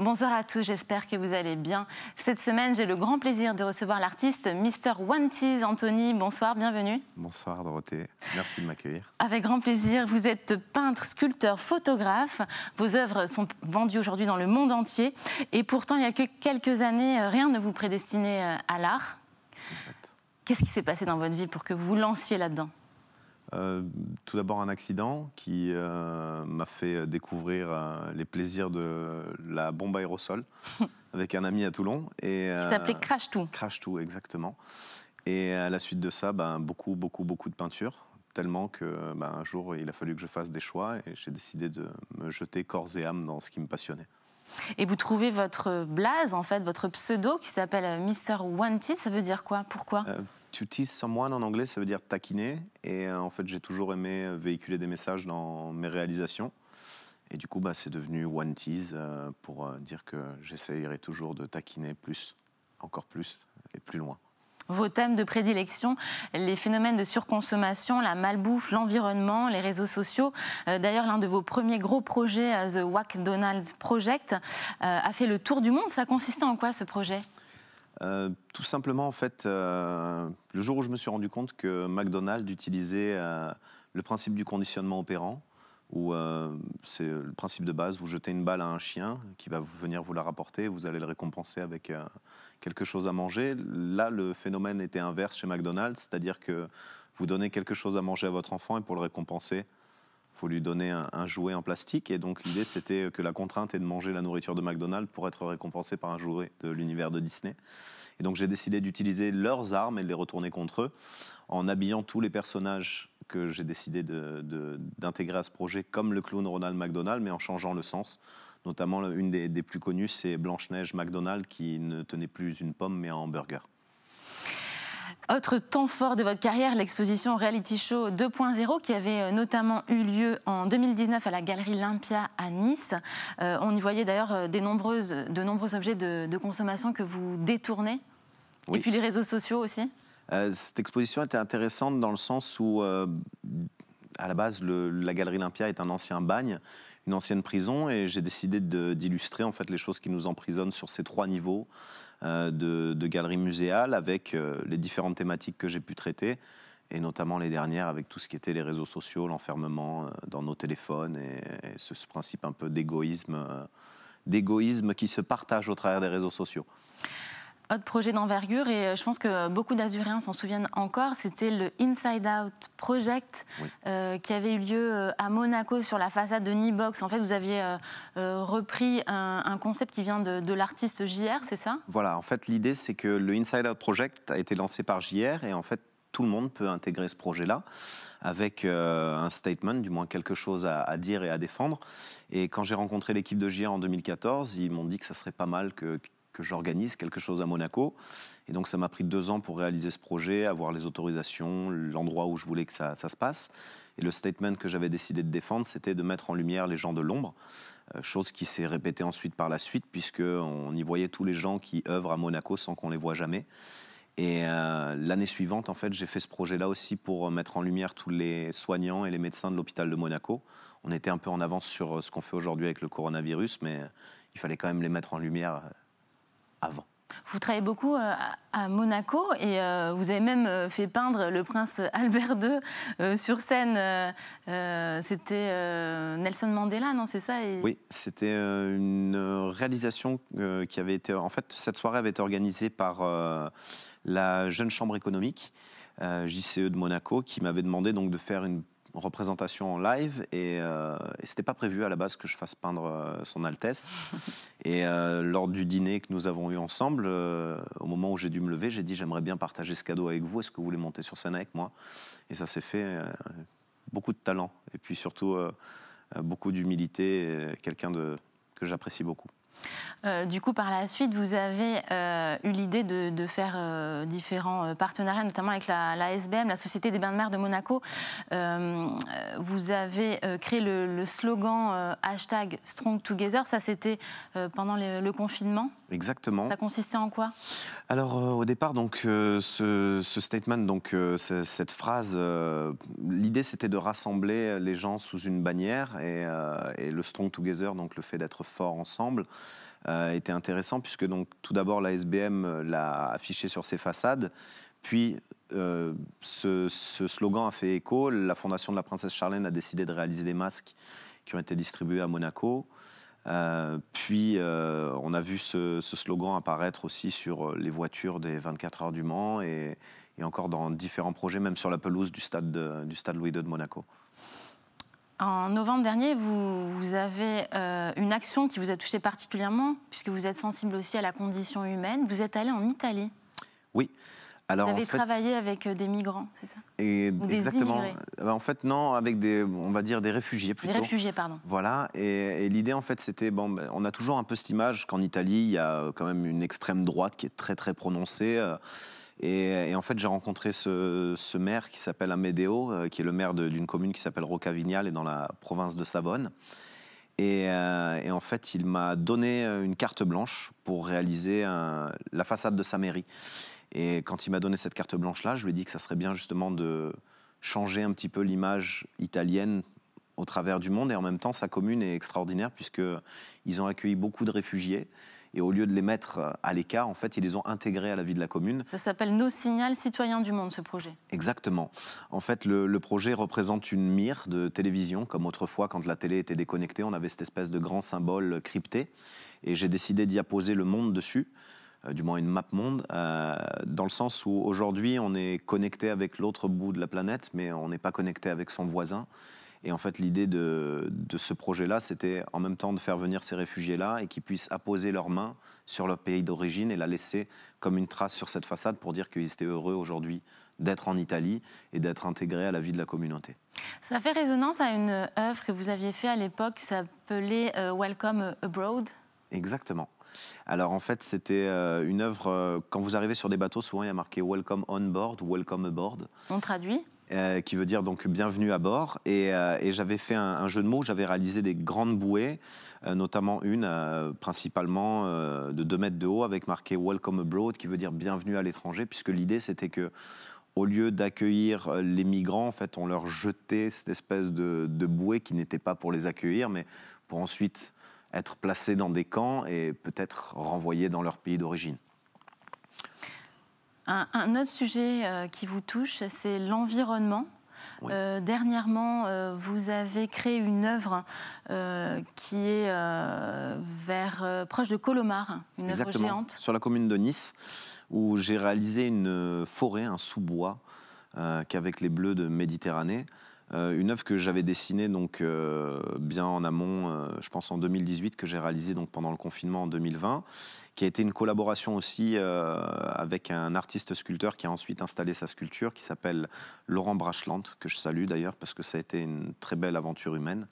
Bonsoir à tous, j'espère que vous allez bien. Cette semaine, j'ai le grand plaisir de recevoir l'artiste Mr. Wanties. Anthony, bonsoir, bienvenue. Bonsoir Dorothée, merci de m'accueillir. Avec grand plaisir, vous êtes peintre, sculpteur, photographe. Vos œuvres sont vendues aujourd'hui dans le monde entier. Et pourtant, il y a que quelques années, rien ne vous prédestinait à l'art. Exact. Qu'est-ce qui s'est passé dans votre vie pour que vous vous lanciez là-dedans ? Tout d'abord un accident qui m'a fait découvrir les plaisirs de la bombe aérosol avec un ami à Toulon. Qui s'appelait Crash Tout. Crash Tout, exactement. Et à la suite de ça, beaucoup de peinture, tellement que un jour il a fallu que je fasse des choix et j'ai décidé de me jeter corps et âme dans ce qui me passionnait. Et vous trouvez votre blaze, en fait, votre pseudo qui s'appelle Mr. Wanties, ça veut dire quoi ? Pourquoi ? To tease someone en anglais, ça veut dire taquiner. Et en fait, j'ai toujours aimé véhiculer des messages dans mes réalisations. Et du coup, c'est devenu Wanties pour dire que j'essayerai toujours de taquiner plus, encore plus et plus loin. Vos thèmes de prédilection, les phénomènes de surconsommation, la malbouffe, l'environnement, les réseaux sociaux. D'ailleurs, l'un de vos premiers gros projets, The McDonald's Project, a fait le tour du monde. Ça consistait en quoi, ce projet ? Tout simplement, en fait, le jour où je me suis rendu compte que McDonald's utilisait le principe du conditionnement opérant, où c'est le principe de base, vous jetez une balle à un chien qui va venir vous la rapporter, vous allez le récompenser avec quelque chose à manger. Là, le phénomène était inverse chez McDonald's, c'est-à-dire que vous donnez quelque chose à manger à votre enfant et pour le récompenser, il faut lui donner un jouet en plastique. Et donc l'idée, c'était que la contrainte est de manger la nourriture de McDonald's pour être récompensé par un jouet de l'univers de Disney. Et donc j'ai décidé d'utiliser leurs armes et de les retourner contre eux, en habillant tous les personnages que j'ai décidé d'intégrer à ce projet, comme le clown Ronald McDonald, mais en changeant le sens. Notamment, une des plus connues, c'est Blanche-Neige McDonald, qui ne tenait plus une pomme, mais un hamburger. Autre temps fort de votre carrière, l'exposition Reality Show 2.0 qui avait notamment eu lieu en 2019 à la Galerie L'impia à Nice. On y voyait d'ailleurs de nombreux objets de consommation que vous détournez. Oui. Et puis les réseaux sociaux aussi. Cette exposition était intéressante dans le sens où, à la base, la Galerie L'impia est un ancien bagne, une ancienne prison, et j'ai décidé d'illustrer en fait les choses qui nous emprisonnent sur ces 3 niveaux de galerie muséale, avec les différentes thématiques que j'ai pu traiter, et notamment les dernières avec tout ce qui était les réseaux sociaux, l'enfermement dans nos téléphones, et ce principe un peu d'égoïsme qui se partage au travers des réseaux sociaux. Autre projet d'envergure, et je pense que beaucoup d'Azuréens s'en souviennent encore, c'était le Inside Out Project, oui. Qui avait eu lieu à Monaco sur la façade de Nibox. En fait, vous aviez repris un concept qui vient de l'artiste JR, c'est ça ? Voilà, en fait, l'idée, c'est que le Inside Out Project a été lancé par JR, et en fait, tout le monde peut intégrer ce projet-là avec un statement, du moins quelque chose à dire et à défendre. Et quand j'ai rencontré l'équipe de JR en 2014, ils m'ont dit que ça serait pas mal que j'organise quelque chose à Monaco. Et donc ça m'a pris 2 ans pour réaliser ce projet, avoir les autorisations, l'endroit où je voulais que ça se passe. Et le statement que j'avais décidé de défendre, c'était de mettre en lumière les gens de l'ombre, chose qui s'est répétée ensuite par la suite, puisqu'on y voyait tous les gens qui œuvrent à Monaco sans qu'on les voit jamais. Et l'année suivante, en fait, j'ai fait ce projet-là aussi pour mettre en lumière tous les soignants et les médecins de l'hôpital de Monaco. On était un peu en avance sur ce qu'on fait aujourd'hui avec le coronavirus, mais il fallait quand même les mettre en lumière avant. Vous travaillez beaucoup à Monaco et vous avez même fait peindre le prince Albert II sur scène. C'était Nelson Mandela, non, c'est ça ? Oui, c'était une réalisation qui avait été... En fait, cette soirée avait été organisée par la Jeune Chambre économique, JCE de Monaco, qui m'avait demandé donc de faire une représentation en live, et c'était pas prévu à la base que je fasse peindre son Altesse. Et lors du dîner que nous avons eu ensemble, au moment où j'ai dû me lever, j'ai dit j'aimerais bien partager ce cadeau avec vous, est-ce que vous voulez monter sur scène avec moi ? Et ça s'est fait, beaucoup de talent, et puis surtout beaucoup d'humilité, quelqu'un que j'apprécie beaucoup. Du coup, par la suite, vous avez eu l'idée de faire différents partenariats, notamment avec la SBM, la Société des Bains de Mer de Monaco. Vous avez créé le slogan hashtag Strong Together. Ça, c'était pendant le confinement. Exactement. Ça consistait en quoi ? Alors, au départ, donc, ce statement, donc, cette phrase, l'idée, c'était de rassembler les gens sous une bannière, et le Strong Together, donc le fait d'être fort ensemble, était intéressant, puisque donc, tout d'abord, la SBM l'a affiché sur ses façades, puis ce slogan a fait écho. La Fondation de la Princesse Charlène a décidé de réaliser des masques qui ont été distribués à Monaco. Puis on a vu ce slogan apparaître aussi sur les voitures des 24 heures du Mans et encore dans différents projets, même sur la pelouse du stade Louis II de Monaco. En novembre dernier, vous avez une action qui vous a touché particulièrement, puisque vous êtes sensible aussi à la condition humaine. Vous êtes allé en Italie. Oui. Alors, vous avez travaillé avec des migrants, c'est ça? Ou exactement. Des immigrés? En fait, non, avec on va dire des réfugiés plutôt. Des réfugiés, pardon. Voilà. Et l'idée, en fait, c'était, on a toujours un peu cette image qu'en Italie, il y a quand même une extrême droite qui est très, très prononcée. Et en fait, j'ai rencontré ce maire qui s'appelle Amedeo, qui est le maire d'une commune qui s'appelle Roccavignale, dans la province de Savone. Et en fait, il m'a donné une carte blanche pour réaliser la façade de sa mairie. Et quand il m'a donné cette carte blanche-là, je lui ai dit que ça serait bien justement de changer un petit peu l'image italienne au travers du monde. Et en même temps, sa commune est extraordinaire puisqu'ils ont accueilli beaucoup de réfugiés. Et au lieu de les mettre à l'écart, en fait, ils les ont intégrés à la vie de la commune. Ça s'appelle Nos Signal Citoyens du Monde, ce projet. Exactement. En fait, le projet représente une mire de télévision, comme autrefois, quand la télé était déconnectée, on avait cette espèce de grand symbole crypté. Et j'ai décidé d'y apposer le monde dessus, du moins une map monde, dans le sens où aujourd'hui, on est connecté avec l'autre bout de la planète, mais on n'est pas connecté avec son voisin. Et en fait, l'idée de ce projet-là, c'était en même temps de faire venir ces réfugiés-là et qu'ils puissent apposer leurs mains sur leur pays d'origine et la laisser comme une trace sur cette façade pour dire qu'ils étaient heureux aujourd'hui d'être en Italie et d'être intégrés à la vie de la communauté. Ça fait résonance à une œuvre que vous aviez faite à l'époque qui s'appelait Welcome Abroad. Exactement. Alors en fait, c'était une œuvre, quand vous arrivez sur des bateaux, souvent il y a marqué « Welcome on board » ou « Welcome aboard ». On traduit qui veut dire donc bienvenue à bord. Et j'avais fait un jeu de mots, j'avais réalisé des grandes bouées, notamment une principalement de 2 mètres de haut avec marqué Welcome Abroad, qui veut dire bienvenue à l'étranger, puisque l'idée c'était que au lieu d'accueillir les migrants, en fait, on leur jetait cette espèce de bouée qui n'était pas pour les accueillir, mais pour ensuite être placés dans des camps et peut-être renvoyés dans leur pays d'origine. Un autre sujet qui vous touche, c'est l'environnement. Oui. Dernièrement, vous avez créé une œuvre qui est proche de Colomar, une œuvre géante. Sur la commune de Nice, où j'ai réalisé une forêt, un sous-bois, qu'avec les Bleus de Méditerranée. Une œuvre que j'avais dessinée donc, bien en amont, je pense en 2018, que j'ai réalisée donc, pendant le confinement en 2020, qui a été une collaboration aussi avec un artiste sculpteur qui a ensuite installé sa sculpture, qui s'appelle Laurent Brachland, que je salue d'ailleurs, parce que ça a été une très belle aventure humaine.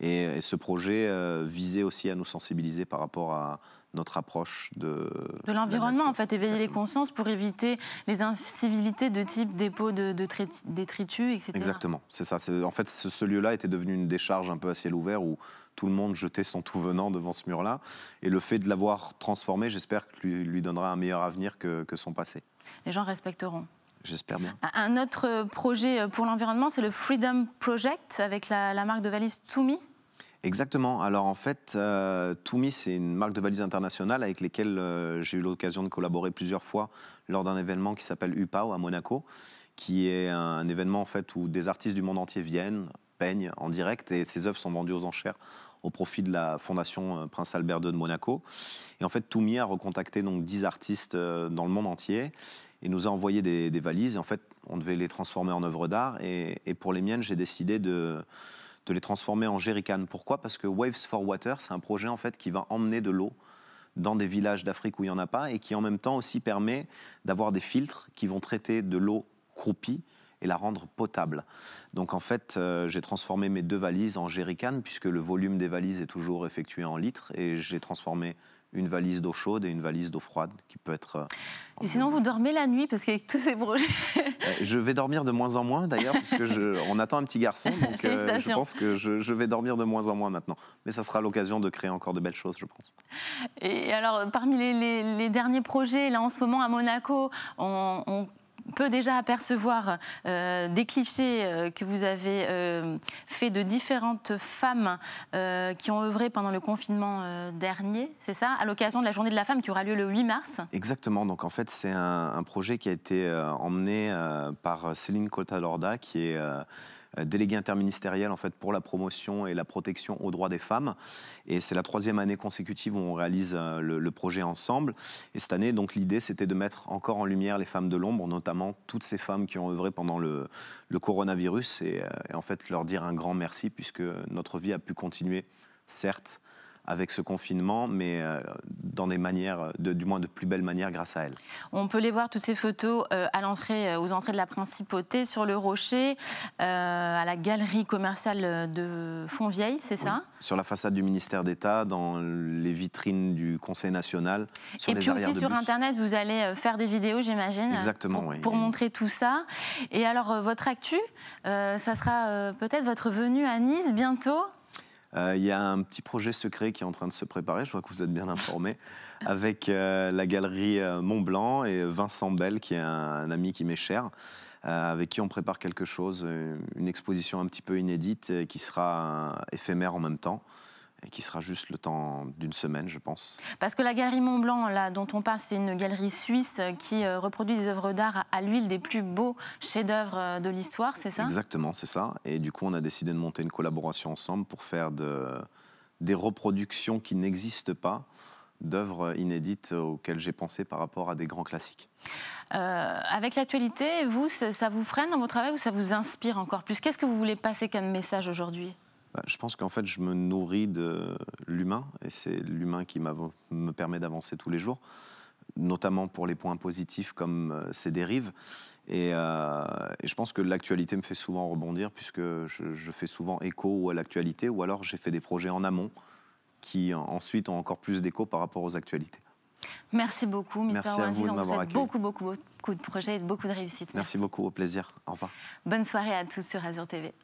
Et ce projet visait aussi à nous sensibiliser par rapport à notre approche de l'environnement, en fait, éveiller les consciences pour éviter les incivilités de type dépôt de détritus, etc. Exactement, c'est ça. En fait, ce lieu-là était devenu une décharge un peu à ciel ouvert où tout le monde jetait son tout venant devant ce mur-là. Et le fait de l'avoir transformé, j'espère que lui donnera un meilleur avenir que son passé. Les gens respecteront. J'espère bien. Un autre projet pour l'environnement, c'est le Freedom Project avec la marque de valise Tumi. Exactement. Alors en fait, Tumi, c'est une marque de valise internationale avec lesquelles j'ai eu l'occasion de collaborer plusieurs fois lors d'un événement qui s'appelle UPAO à Monaco, qui est un événement en fait où des artistes du monde entier viennent, peignent en direct et ces œuvres sont vendues aux enchères au profit de la Fondation Prince Albert II de Monaco. Et en fait, Tumi a recontacté donc 10 artistes dans le monde entier et nous a envoyé des valises. Et en fait, on devait les transformer en œuvres d'art. Et pour les miennes, j'ai décidé de les transformer en jerrycan. Pourquoi ? Parce que Waves for Water, c'est un projet en fait qui va emmener de l'eau dans des villages d'Afrique où il n'y en a pas et qui en même temps aussi permet d'avoir des filtres qui vont traiter de l'eau croupie et la rendre potable. Donc en fait, j'ai transformé mes 2 valises en jerrycan puisque le volume des valises est toujours effectué en litres et j'ai transformé une valise d'eau chaude et une valise d'eau froide qui peut être... Et sinon, vous dormez la nuit parce qu'avec tous ces projets... Je vais dormir de moins en moins d'ailleurs parce on attend un petit garçon, donc je pense que je vais dormir de moins en moins maintenant. Mais ça sera l'occasion de créer encore de belles choses, je pense. Et alors, parmi les derniers projets, là en ce moment à Monaco, peut déjà apercevoir des clichés que vous avez fait de différentes femmes qui ont œuvré pendant le confinement dernier, c'est ça, à l'occasion de la Journée de la femme qui aura lieu le 8 mars. Exactement, donc en fait c'est un projet qui a été emmené par Céline Cota-Lorda, qui est déléguée interministérielle en fait, pour la promotion et la protection aux droits des femmes. Et c'est la 3e année consécutive où on réalise le projet ensemble. Et cette année, donc l'idée c'était de mettre encore en lumière les femmes de l'ombre, notamment toutes ces femmes qui ont œuvré pendant le coronavirus, et en fait leur dire un grand merci, puisque notre vie a pu continuer, certes, avec ce confinement, mais dans des manières, du moins de plus belles manières grâce à elle. On peut les voir, toutes ces photos, à l'entrée, aux entrées de la Principauté, sur le Rocher, à la galerie commerciale de Fontvieille, c'est ça? Sur la façade du ministère d'État, dans les vitrines du Conseil national, sur les arrières de bus. Et puis aussi sur Internet, vous allez faire des vidéos, j'imagine. Exactement, oui. Pour montrer tout ça. Et alors, votre actu, ça sera peut-être votre venue à Nice bientôt? Il y a un petit projet secret qui est en train de se préparer, je vois que vous êtes bien informés, avec la galerie Montblanc et Vincent Bell, qui est un ami qui m'est cher, avec qui on prépare quelque chose, une exposition un petit peu inédite qui sera éphémère en même temps, et qui sera juste le temps d'une semaine, je pense. Parce que la galerie Montblanc, là, dont on parle, c'est une galerie suisse qui reproduit des œuvres d'art à l'huile, des plus beaux chefs-d'œuvre de l'histoire, c'est ça? Exactement, c'est ça. Et du coup, on a décidé de monter une collaboration ensemble pour faire des reproductions qui n'existent pas, d'œuvres inédites auxquelles j'ai pensé par rapport à des grands classiques. Avec l'actualité, vous, ça vous freine dans votre travail ou ça vous inspire encore plus? Qu'est-ce que vous voulez passer comme message aujourd'hui? Je pense qu'en fait, je me nourris de l'humain, et c'est l'humain qui me permet d'avancer tous les jours, notamment pour les points positifs comme ces dérives. Et je pense que l'actualité me fait souvent rebondir, puisque je fais souvent écho à l'actualité, ou alors j'ai fait des projets en amont qui ensuite ont encore plus d'écho par rapport aux actualités. Merci beaucoup, Mr. Merci à vous de m'avoir accueilli. Beaucoup de projets et beaucoup de réussite. Merci beaucoup, au plaisir. Au revoir. Bonne soirée à tous sur Azur TV.